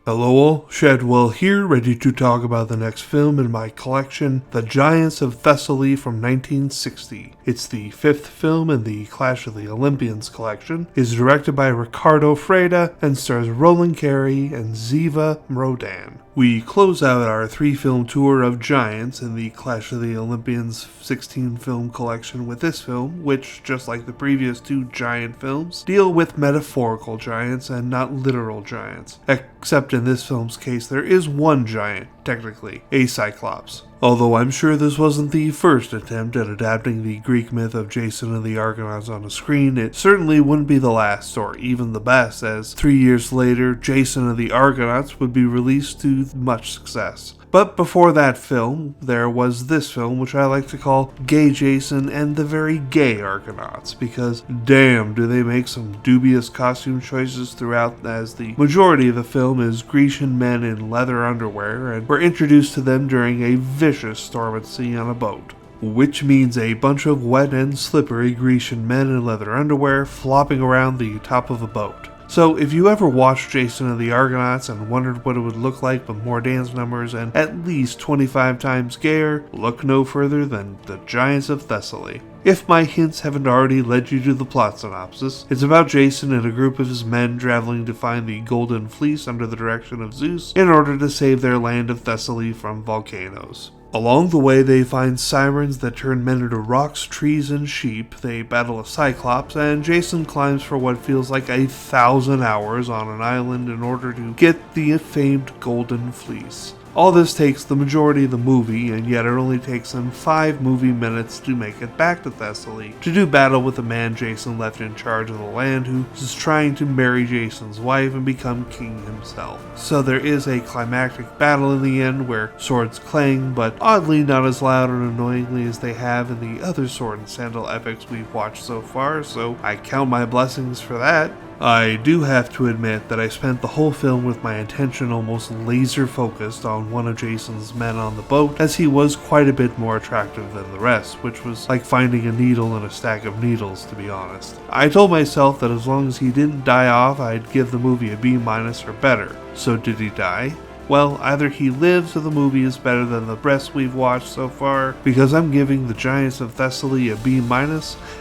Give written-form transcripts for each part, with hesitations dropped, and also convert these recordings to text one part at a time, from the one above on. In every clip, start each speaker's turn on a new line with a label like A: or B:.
A: Hello all, Shadwell here, ready to talk about the next film in my collection, The Giants of Thessaly from 1960. It's the fifth film in the Clash of the Olympians collection, is directed by Ricardo Freda, and stars Roland Carey and Ziva Mrodan. We close out our 3-film tour of Giants in the Clash of the Olympians 16-film collection with this film, which, just like the previous 2 giant films, deal with metaphorical giants and not literal giants. Except in this film's case, there is one giant, technically, a Cyclops. Although I'm sure this wasn't the first attempt at adapting the Greek myth of Jason and the Argonauts on a screen, it certainly wouldn't be the last, or even the best, as 3 years later, Jason and the Argonauts would be released to much success. But before that film, there was this film, which I like to call Gay Jason and the Very Gay Argonauts, because damn do they make some dubious costume choices throughout, as the majority of the film is Grecian men in leather underwear, and we're introduced to them during a vicious storm at sea on a boat. Which means a bunch of wet and slippery Grecian men in leather underwear flopping around the top of a boat. So if you ever watched Jason and the Argonauts and wondered what it would look like with more dance numbers and at least 25 times gayer, look no further than The Giants of Thessaly. If my hints haven't already led you to the plot synopsis, it's about Jason and a group of his men traveling to find the Golden Fleece under the direction of Zeus in order to save their land of Thessaly from volcanoes. Along the way, they find sirens that turn men into rocks, trees, and sheep, they battle a Cyclops, and Jason climbs for what feels like 1,000 hours on an island in order to get the famed Golden Fleece. All this takes the majority of the movie, and yet it only takes them 5 movie minutes to make it back to Thessaly, to do battle with the man Jason left in charge of the land, who is trying to marry Jason's wife and become king himself. So there is a climactic battle in the end where swords clang, but oddly not as loud and annoyingly as they have in the other sword and sandal epics we've watched so far, so I count my blessings for that. I do have to admit that I spent the whole film with my attention almost laser focused on one of Jason's men on the boat, as he was quite a bit more attractive than the rest, which was like finding a needle in a stack of needles, to be honest. I told myself that as long as he didn't die off, I'd give the movie a B- or better. So did he die? Well, either he lives or the movie is better than the rest we've watched so far, because I'm giving The Giants of Thessaly a B-,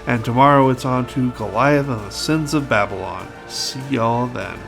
A: and tomorrow it's on to Goliath and the Sins of Babylon. See y'all then.